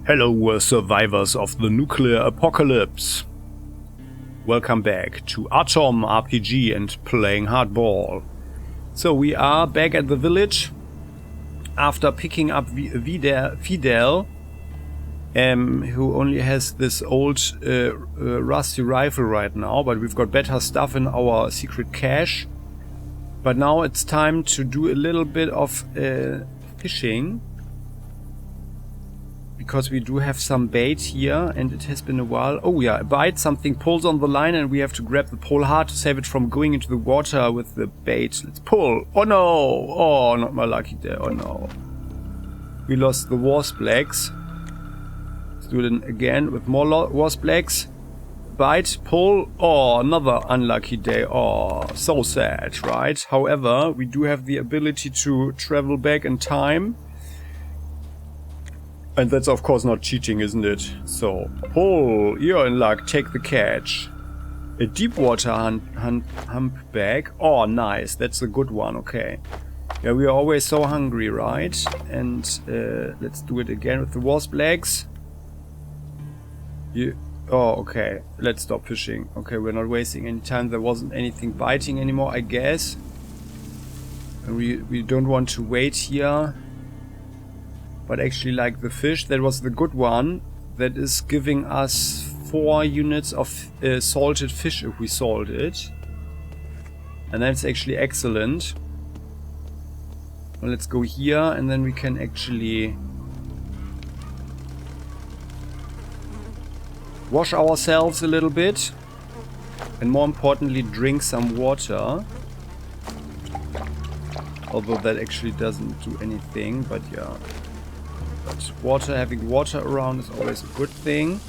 Hello, survivors of the nuclear apocalypse. Welcome back to AtomRPG and Playing Hardball. So we are back at the village after picking up Fidel, who only has this old rusty rifle right now, but we've got better stuff in our secret cache. But now it's time to do a little bit of fishing, because we do have some bait here and it has been a while. Oh yeah, a bite, something pulls on the line and we have to grab the pole hard to save it from going into the water with the bait. Let's pull. Oh no! Oh, not my lucky day. Oh no. We lost the wasp legs. Let's do it again with more wasp legs. Bite, pull. Oh, another unlucky day. Oh, so sad, right? However, we do have the ability to travel back in time. And that's of course not cheating, isn't it? So, pull, you're in luck, take the catch. A deep water humpback. Oh, nice, that's a good one, okay. Yeah, we are always so hungry, right? And let's do it again with the wasp legs. Oh, okay, let's stop fishing. Okay, we're not wasting any time. There wasn't anything biting anymore, I guess. And we don't want to wait here. But actually, like the fish, that was the good one. That is giving us 4 units of salted fish if we salt it. And that's actually excellent. Well, let's go here and then we can actually wash ourselves a little bit. And more importantly, drink some water. Although that actually doesn't do anything, but yeah. But having water around is always a good thing.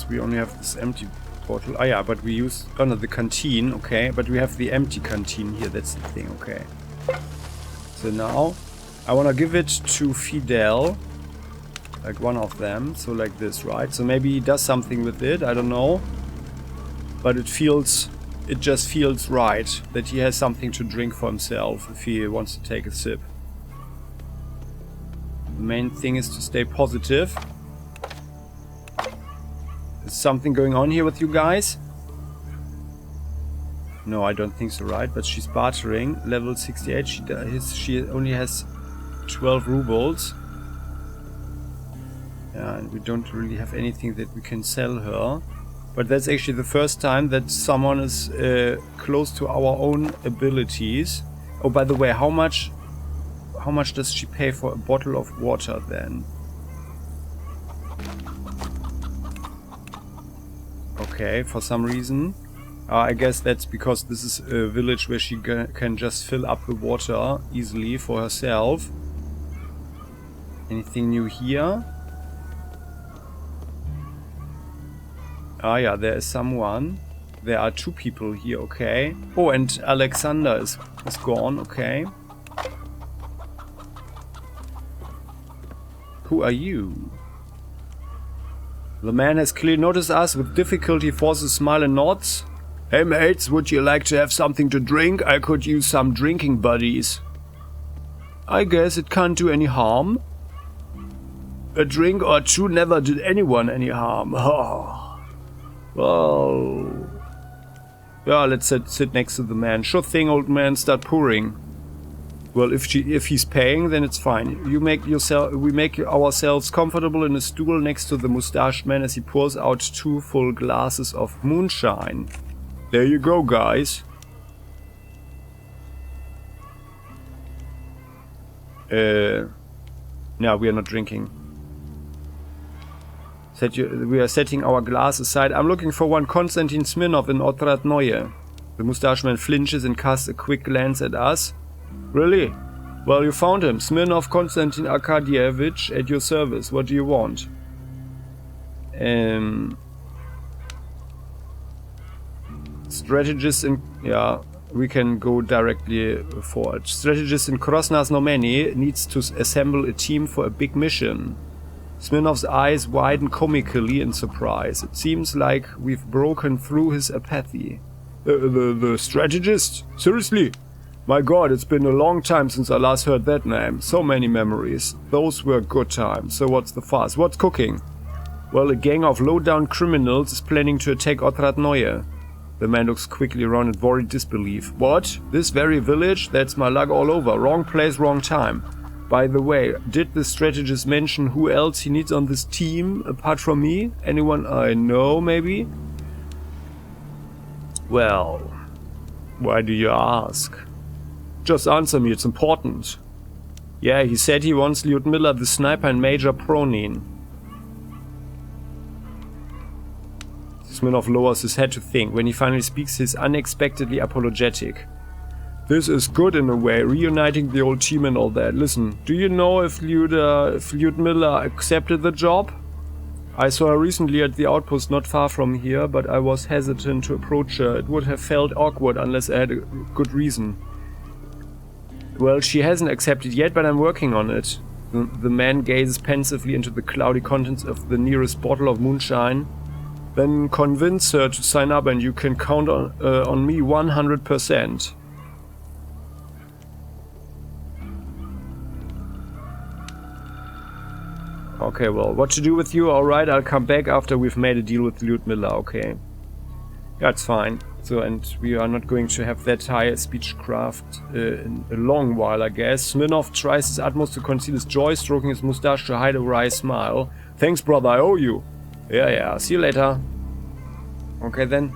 We only have this empty bottle. Ah yeah, but we use the canteen, okay. But we have the empty canteen here, that's the thing, okay. So now I wanna give it to Fidel. Like one of them, so like this, right? So maybe he does something with it, I don't know. But it just feels right that he has something to drink for himself if he wants to take a sip. The main thing is to stay positive. Is something going on here with you guys? No, I don't think so, right? But she's bartering. Level 68. She only has 12 rubles. Yeah, and we don't really have anything that we can sell her. But that's actually the first time that someone is close to our own abilities. Oh, by the way, how much does she pay for a bottle of water then? Okay, for some reason. I guess that's because this is a village where she can just fill up the water easily for herself. Anything new here? Ah yeah, there is someone. There are 2 people here, okay. Oh, and Alexander is gone, okay. Who are you? The man has clearly noticed us. With difficulty forces a smile and nods. Hey mates, would you like to have something to drink? I could use some drinking buddies. I guess it can't do any harm. A drink or 2 never did anyone any harm. Oh. Well, yeah, let's sit next to the man. Sure thing, old man. Start pouring. Well, if he's paying, then it's fine. We make ourselves comfortable in a stool next to the mustached man as he pours out 2 full glasses of moonshine. There you go, guys. No, we are not drinking. We are setting our glass aside. I'm looking for one Konstantin Smirnov in Otradnoye. The mustache man flinches and casts a quick glance at us. Really? Well, you found him. Smirnov Konstantin Arkadyevich at your service. What do you want? Strategist in... Yeah, we can go directly forward. Strategist in Krosnoznameni needs to assemble a team for a big mission. Smirnov's eyes widen comically in surprise. It seems like we've broken through his apathy. The strategist? Seriously? My god, it's been a long time since I last heard that name. So many memories. Those were good times. So what's the fuss? What's cooking? Well, a gang of low-down criminals is planning to attack Othrat Neue. The man looks quickly around in worried disbelief. What? This very village? That's my luck all over. Wrong place, wrong time. By the way, did the strategist mention who else he needs on this team apart from me? Anyone I know, maybe? Well, why do you ask? Just answer me, it's important. Yeah, he said he wants Lyudmila the sniper and Major Pronin. Smirnov lowers his head to think. When he finally speaks, he's unexpectedly apologetic. This is good in a way, reuniting the old team and all that. Listen, do you know if Lyudmila accepted the job? I saw her recently at the outpost not far from here, but I was hesitant to approach her. It would have felt awkward unless I had a good reason. Well, she hasn't accepted yet, but I'm working on it. The man gazes pensively into the cloudy contents of the nearest bottle of moonshine. Then convince her to sign up and you can count on me 100%. Okay, well, what to do with you? Alright, I'll come back after we've made a deal with Lyudmila, okay. That's fine. So, and we are not going to have that high speechcraft in a long while, I guess. Smirnov tries his utmost to conceal his joy, stroking his mustache to hide a wry smile. Thanks, brother, I owe you. Yeah, see you later. Okay, then.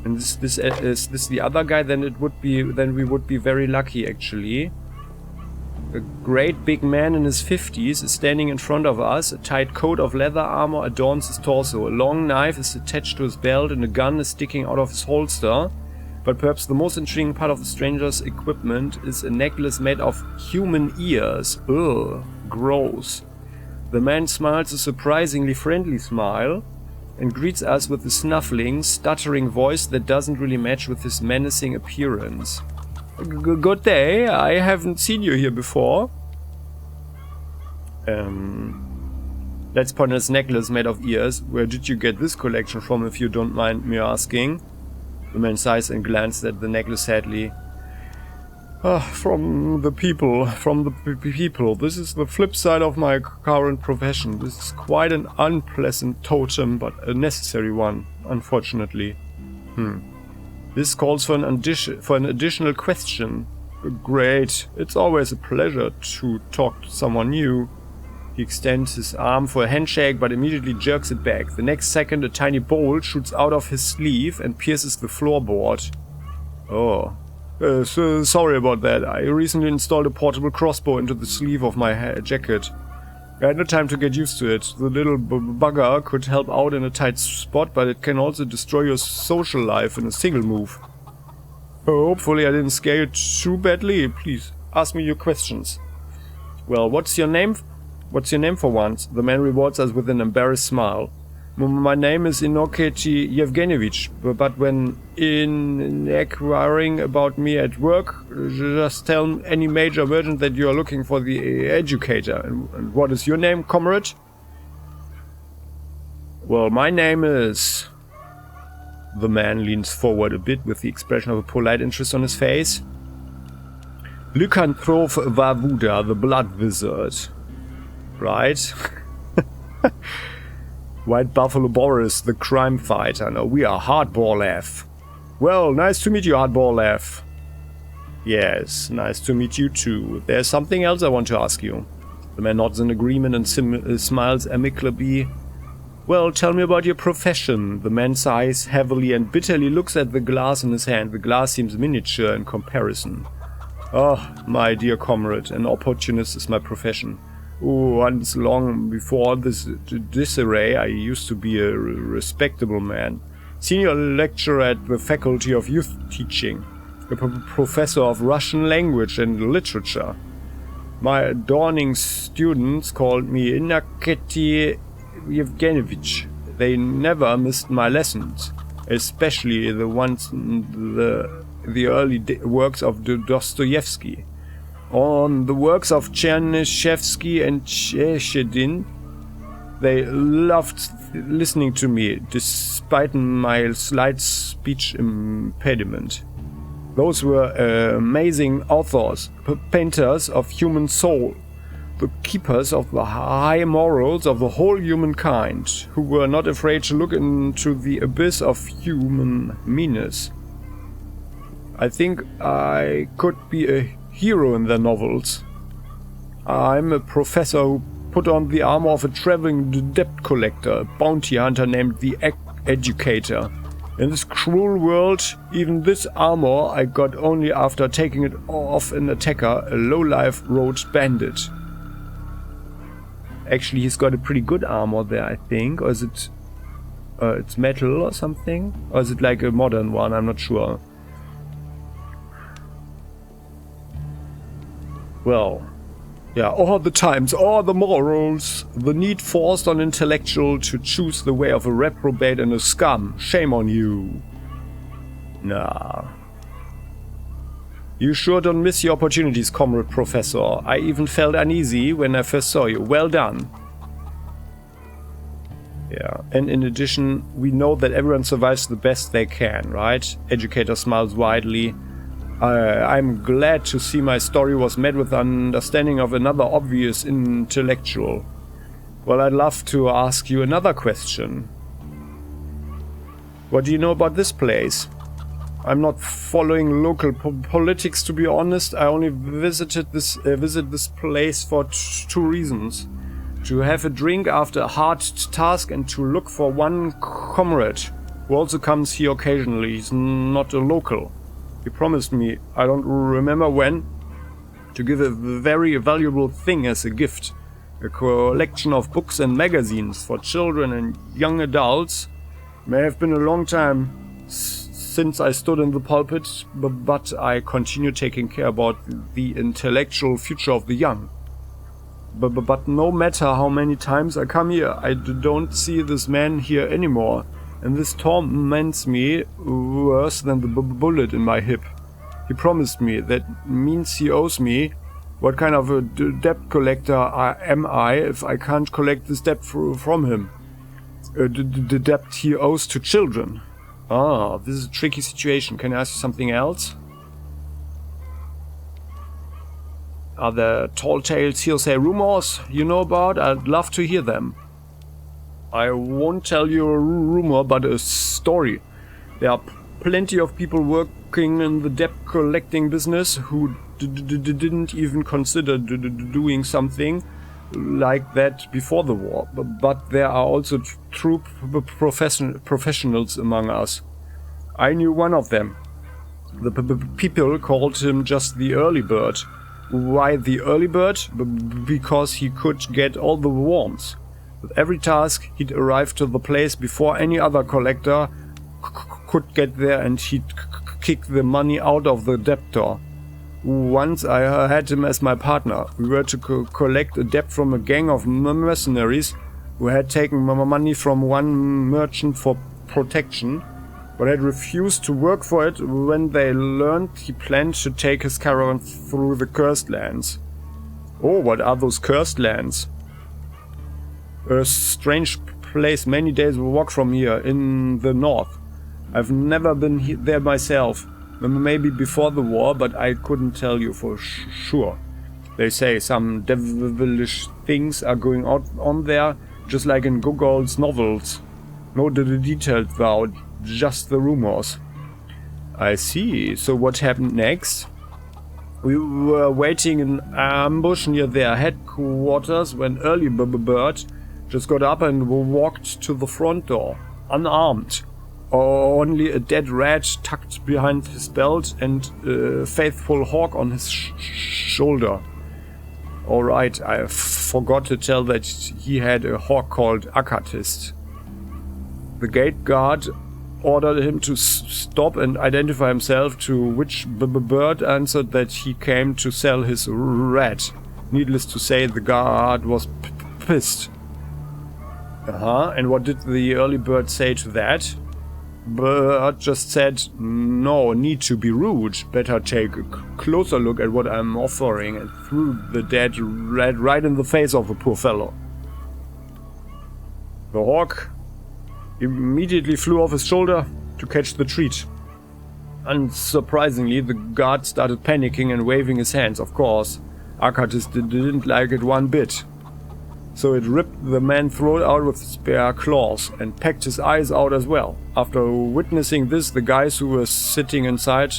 And is this the other guy? Then we would be very lucky, actually. A great big man in his 50s is standing in front of us. A tight coat of leather armor adorns his torso. A long knife is attached to his belt and a gun is sticking out of his holster. But perhaps the most intriguing part of the stranger's equipment is a necklace made of human ears. Ugh, gross. The man smiles a surprisingly friendly smile and greets us with a snuffling, stuttering voice that doesn't really match with his menacing appearance. Good day, I haven't seen you here before. Let's point at his necklace made of ears. Where did you get this collection from, if you don't mind me asking? The man sighs and glanced at the necklace sadly. From the people. This is the flip side of my current profession. This is quite an unpleasant totem, but a necessary one, unfortunately. This calls for an additional question. Great. It's always a pleasure to talk to someone new. He extends his arm for a handshake, but immediately jerks it back. The next second, a tiny bolt shoots out of his sleeve and pierces the floorboard. Oh. So sorry about that. I recently installed a portable crossbow into the sleeve of my jacket. I had no time to get used to it. The little bugger could help out in a tight spot, but it can also destroy your social life in a single move. Hopefully I didn't scare you too badly. Please, ask me your questions. Well, what's your name? What's your name for once? The man rewards us with an embarrassed smile. My name is Inoketi Yevgenievich, but when inquiring about me at work, just tell any major merchant that you are looking for the educator. And what is your name, comrade? Well, my name is... The man leans forward a bit with the expression of a polite interest on his face. Lycanthrope Vavuda, the blood wizard. Right? White Buffalo Boris, the crime fighter. No, we are Hardball F. Well, nice to meet you, Hardball F. Yes, nice to meet you too. There's something else I want to ask you. The man nods in agreement and smiles amicably. Well, tell me about your profession. The man sighs heavily and bitterly looks at the glass in his hand. The glass seems miniature in comparison. Oh, my dear comrade, an opportunist is my profession. Once long before this disarray, I used to be a respectable man. Senior lecturer at the Faculty of Youth Teaching. A professor of Russian language and literature. My adoring students called me Inoketi Yevgenievich. They never missed my lessons, especially the ones in the early works of Dostoevsky. On the works of Chernyshevsky and Chechedin, They loved listening to me, despite my slight speech impediment. Those were amazing authors, painters of human soul, the keepers of the high morals of the whole humankind, who were not afraid to look into the abyss of human meanness. I think I could be a hero in their novels. I'm a professor who put on the armor of a traveling debt collector, a bounty hunter named the Educator. In this cruel world, even this armor I got only after taking it off an attacker, a low-life road bandit. Actually, he's got a pretty good armor there, I think. Or is it... it's metal or something? Or is it like a modern one? I'm not sure. Well... yeah, all the times, all the morals, the need forced on intellectual to choose the way of a reprobate and a scum. Shame on you. Nah. You sure don't miss your opportunities, comrade professor. I even felt uneasy when I first saw you. Well done. Yeah, and in addition, we know that everyone survives the best they can, right? Educator smiles widely. I'm glad to see my story was met with understanding of another obvious intellectual. Well, I'd love to ask you another question. What do you know about this place? I'm not following local politics, to be honest. I only visit this place for two reasons. To have a drink after a hard task and to look for one comrade who also comes here occasionally. He's not a local. He promised me, I don't remember when, to give a very valuable thing as a gift. A collection of books and magazines for children and young adults. May have been a long time since I stood in the pulpit, but I continue taking care about the intellectual future of the young. But no matter how many times I come here, I don't see this man here anymore. And this torments me worse than the bullet in my hip. He promised me, that means he owes me. What kind of a debt collector am I if I can't collect this debt from him? The debt he owes to children. Ah, this is a tricky situation. Can I ask you something else? Are there tall tales, hearsay, rumors you know about? I'd love to hear them. I won't tell you a rumor, but a story. There are plenty of people working in the debt collecting business who didn't even consider doing something like that before the war. But there are also true professionals among us. I knew one of them. The people called him just the early bird. Why the early bird? Because he could get all the worms. With every task, he'd arrive to the place before any other collector could get there, and he'd kick the money out of the debtor. Once I had him as my partner. We were to collect a debt from a gang of mercenaries who had taken money from one merchant for protection, but had refused to work for it when they learned he planned to take his caravan through the cursed lands. Oh, what are those cursed lands? A strange place many days walk from here, in the north. I've never been there myself. Maybe before the war, but I couldn't tell you for sure. They say some devilish things are going on there, just like in Gogol's novels. No details though, just the rumors. I see. So what happened next? We were waiting in ambush near their headquarters when Early Bird just got up and walked to the front door, unarmed. Only a dead rat tucked behind his belt and a faithful hawk on his shoulder. Alright, I forgot to tell that he had a hawk called Akatist. The gate guard ordered him to stop and identify himself, to which Bird answered that he came to sell his rat. Needless to say, the guard was pissed. And what did the early bird say to that? Bird just said, no need to be rude, better take a closer look at what I'm offering, and threw the dead rat right in the face of the poor fellow. The hawk immediately flew off his shoulder to catch the treat. Unsurprisingly, the guard started panicking and waving his hands, of course. Arcatis didn't like it one bit. So it ripped the man's throat out with its bare claws and pecked his eyes out as well. After witnessing this, the guys who were sitting inside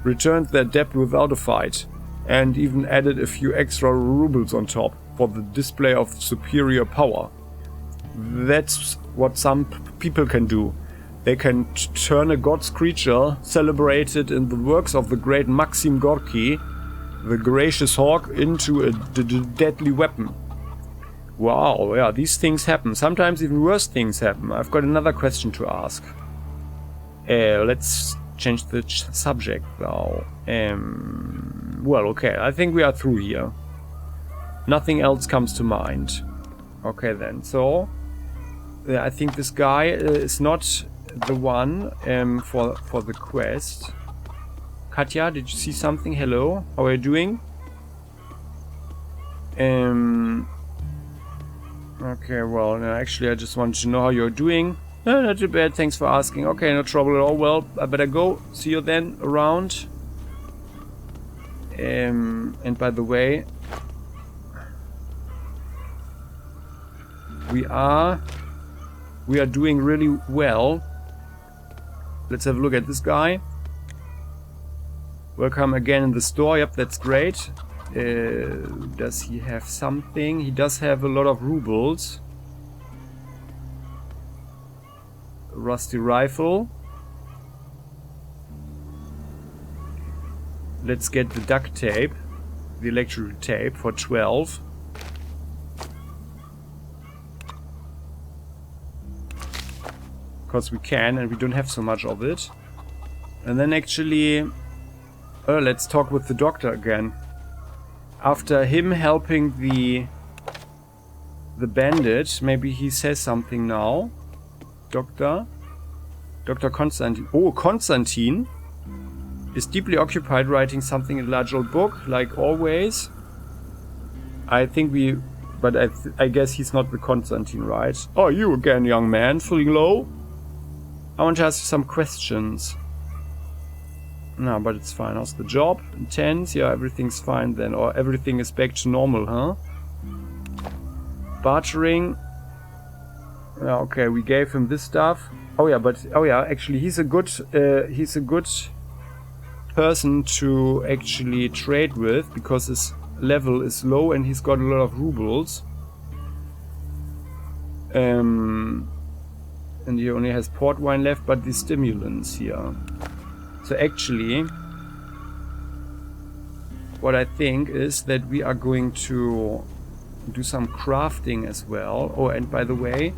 returned their debt without a fight, and even added a few extra rubles on top for the display of superior power. That's what some people can do. They can turn a god's creature, celebrated in the works of the great Maxim Gorky, the gracious hawk, into a deadly weapon. Wow, yeah, these things happen. Sometimes even worse things happen. I've got another question to ask. Let's change the subject now. Well, okay, I think we are through here. Nothing else comes to mind. Okay then, so yeah, I think this guy is not the one for the quest. Katja, did you see something? Hello, how are you doing? Okay, well, no, actually I just wanted to know how you're doing. No, not too bad, thanks for asking. Okay, no trouble at all. Well, I better go. See you then around. And by the way, we are doing really well. Let's have a look at this guy. Welcome again in the store. Yep, that's great. Does he have something? He does have a lot of rubles. Rusty rifle. Let's get the duct tape, the electrical tape for 12. Because we can, and we don't have so much of it. And then actually, let's talk with the doctor again. After him helping the bandit, maybe he says something now. Dr. Konstantin. Oh, Konstantin is deeply occupied writing something in a large old book, like always. I think but I guess he's not the Konstantin, right? Oh, you again, young man, feeling low? I want to ask you some questions. No, but it's fine. How's the job? Intense? Yeah, everything's fine then. Or everything is back to normal, huh? Bartering. Yeah, okay, we gave him this stuff. Oh yeah, actually he's a good person to actually trade with, because his level is low and he's got a lot of rubles. And he only has port wine left, but the stimulants here. So actually, what I think is that we are going to do some crafting as well. Oh, and by the way,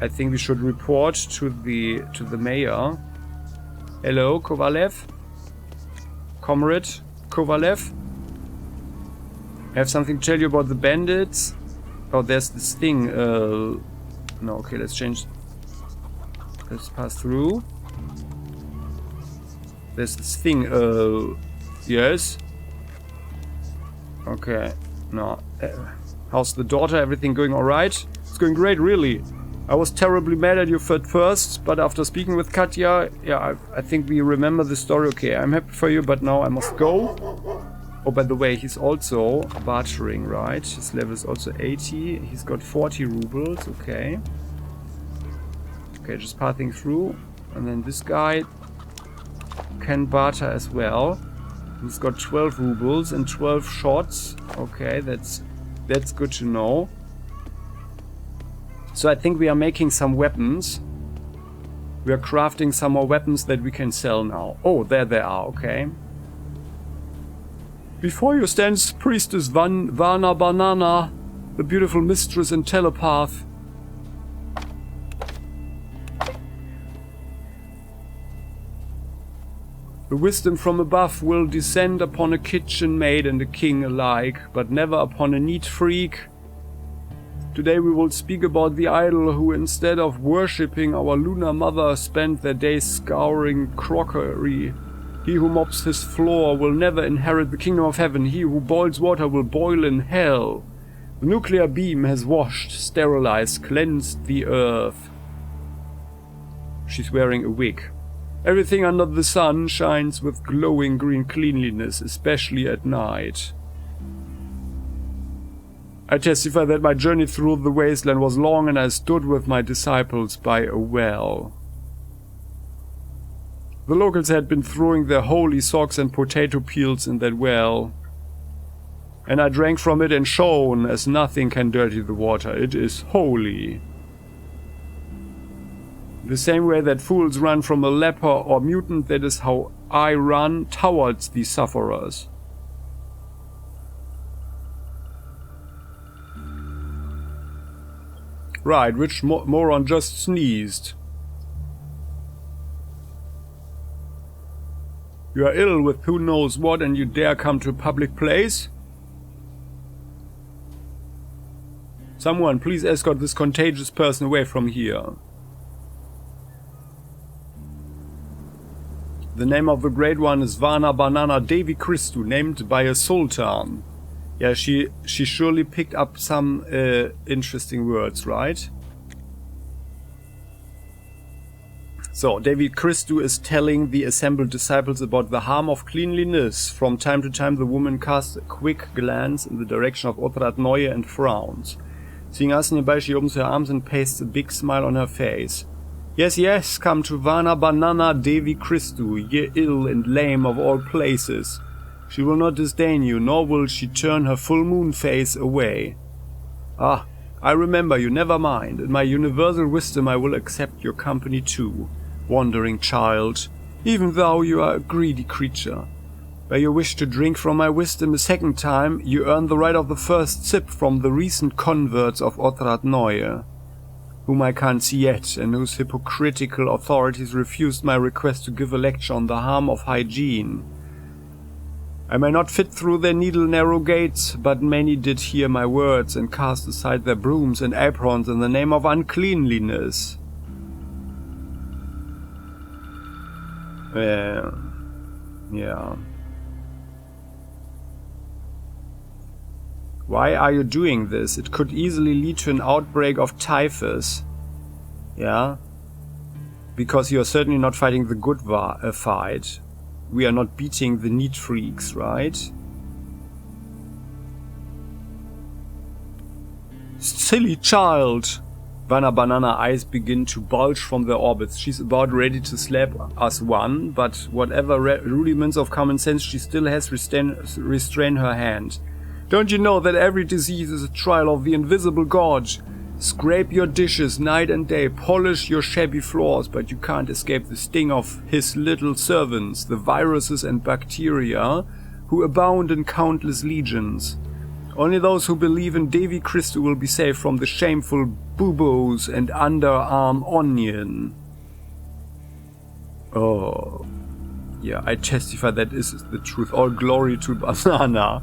I think we should report to the mayor. Hello, Kovalev. Comrade Kovalev. I have something to tell you about the bandits. Oh, there's this thing. No, okay, let's change. Let's pass through. There's this thing. Yes. Okay. No. How's the daughter? Everything going alright? It's going great, really. I was terribly mad at you at first, but after speaking with Katja, yeah, I think we remember the story. Okay, I'm happy for you, but now I must go. Oh, by the way, he's also bartering, right? His level is also 80. He's got 40 rubles, okay. Okay, just passing through. And then this guy can barter as well. He's got 12 rubles and 12 shots. Okay, that's good to know. So I think we are making some weapons. We are crafting some more weapons that we can sell now. Oh, there they are, okay. Before you stands Priestess Vana Banana, the beautiful mistress and telepath. The wisdom from above will descend upon a kitchen maid and a king alike, but never upon a neat freak. Today we will speak about the idol who, instead of worshipping our lunar mother, spent their days scouring crockery. He who mops his floor will never inherit the kingdom of heaven. He who boils water will boil in hell. The nuclear beam has washed, sterilized, cleansed the earth. She's wearing a wig. Everything under the sun shines with glowing green cleanliness, especially at night. I testify that my journey through the wasteland was long, and I stood with my disciples by a well. The locals had been throwing their holy socks and potato peels in that well, and I drank from it and shone, as nothing can dirty the water. It is holy. The same way that fools run from a leper or mutant, that is how I run towards these sufferers. Right, which moron just sneezed? You are ill with who knows what and you dare come to a public place? Someone, please escort this contagious person away from here. The name of the Great One is Vana Banana Devi Christu, named by a sultan. Yeah, she surely picked up some interesting words, right? So, Devi Christu is telling the assembled disciples about the harm of cleanliness. From time to time the woman casts a quick glance in the direction of Otrat Neue and frowns. Seeing us nearby, she opens her arms and pastes a big smile on her face. Yes, yes, come to Vana Banana Devi Christu, ye ill and lame of all places. She will not disdain you, nor will she turn her full moon face away. Ah, I remember you, never mind. In my universal wisdom I will accept your company too, wandering child, even though you are a greedy creature. By your wish to drink from my wisdom a second time, you earn the right of the first sip from the recent converts of Otrat Neue, whom I can't see yet, and whose hypocritical authorities refused my request to give a lecture on the harm of hygiene. I may not fit through their needle-narrow gates, but many did hear my words and cast aside their brooms and aprons in the name of uncleanliness. Yeah. Why are you doing this? It could easily lead to an outbreak of typhus. Yeah? Because you are certainly not fighting the good fight. We are not beating the neat freaks, right? Silly child! Vana Banana eyes begin to bulge from their orbits. She's about ready to slap us one, but whatever rudiments of common sense she still has restrain her hand. Don't you know that every disease is a trial of the invisible god? Scrape your dishes night and day, polish your shabby floors, but you can't escape the sting of his little servants, the viruses and bacteria, who abound in countless legions. Only those who believe in Devi Christu will be safe from the shameful buboes and underarm onion. Oh, yeah, I testify that this is the truth. All glory to Banana.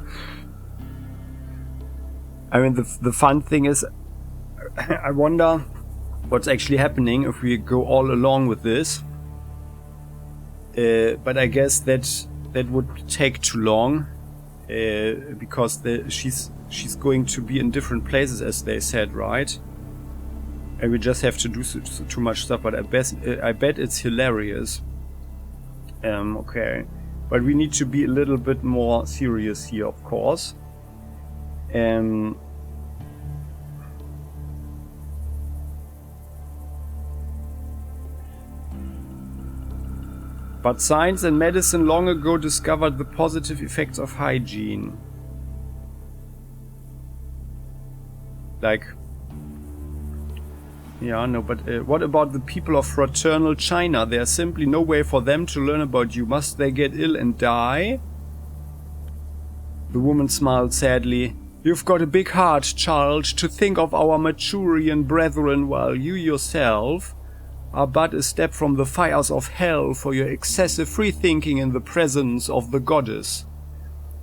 I mean, the fun thing is, I wonder what's actually happening if we go all along with this. But I guess that would take too long, because she's going to be in different places, as they said, right? And we just have to do too much stuff. But I bet it's hilarious. Okay, but we need to be a little bit more serious here, of course. But science and medicine long ago discovered the positive effects of hygiene. Like, yeah, no, but what about the people of fraternal China? There's simply no way for them to learn about you. Must they get ill and die? The woman smiled sadly. You've got a big heart, child, to think of our Manchurian brethren, while you yourself are but a step from the fires of hell for your excessive free-thinking in the presence of the goddess.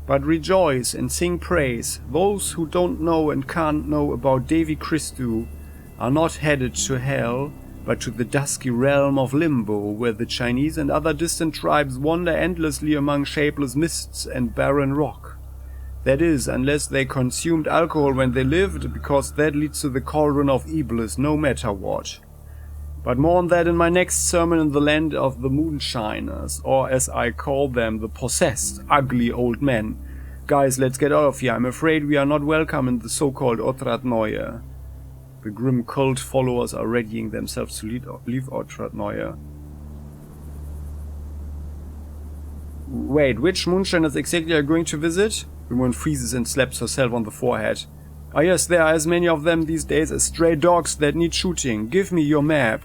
But rejoice and sing praise. Those who don't know and can't know about Devi Christu are not headed to hell, but to the dusky realm of limbo, where the Chinese and other distant tribes wander endlessly among shapeless mists and barren rock. That is, unless they consumed alcohol when they lived, because that leads to the cauldron of Iblis, no matter what. But more on that in my next sermon in the land of the moonshiners, or as I call them, the possessed, ugly old men. Guys, let's get out of here. I'm afraid we are not welcome in the so-called Otradneue. The grim cult followers are readying themselves to leave Otradneue. Wait, which moonshiners exactly are you going to visit? The woman freezes and slaps herself on the forehead. Ah yes, there are as many of them these days as stray dogs that need shooting. Give me your map.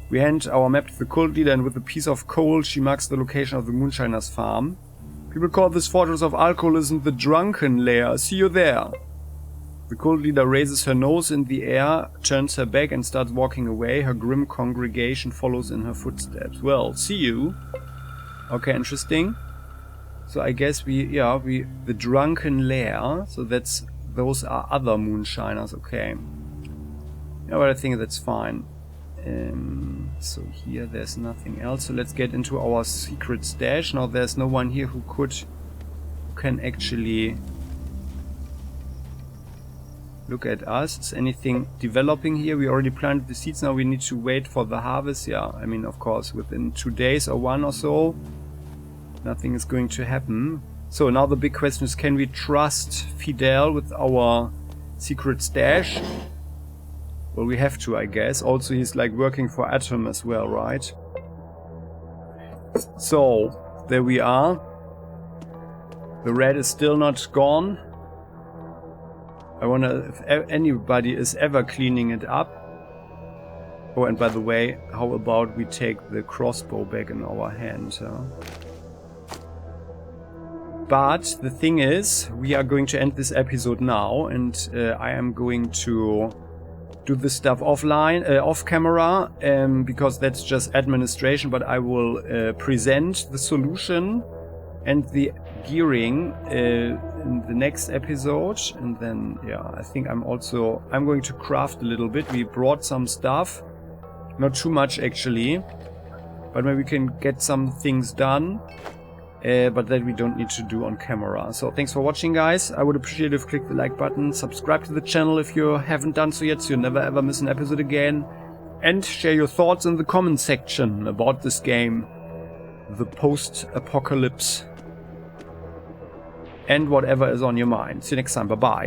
We hand our map to the cult leader, and with a piece of coal she marks the location of the moonshiners' farm. People call this fortress of alcoholism the Drunken Lair. See you there. The cult leader raises her nose in the air, turns her back and starts walking away. Her grim congregation follows in her footsteps. Well, see you. Okay, interesting. So I guess the Drunken Lair, so those are other moonshiners, okay. Yeah, but I think that's fine. So here there's nothing else, so let's get into our secret stash. Now there's no one here who can actually look at us. Is anything developing here? We already planted the seeds, now we need to wait for the harvest. Yeah, I mean, of course, within 2 days or 1 or so, nothing is going to happen. So now the big question is, can we trust Fidel with our secret stash? Well, we have to, I guess. Also, he's like working for Atom as well, right? So, there we are. The red is still not gone. I wonder if anybody is ever cleaning it up. Oh, and by the way, how about we take the crossbow back in our hand, huh? But the thing is, we are going to end this episode now, and I am going to do this stuff offline, off camera, because that's just administration, but I will present the solution and the gearing in the next episode. And then, yeah, I think I'm going to craft a little bit. We brought some stuff, not too much actually, but maybe we can get some things done. But that we don't need to do on camera. So thanks for watching, guys. I would appreciate if you click the like button, subscribe to the channel if you haven't done so yet, so you never ever miss an episode again, and share your thoughts in the comment section about this game, the Post-apocalypse, and whatever is on your mind. See you next time. Bye bye.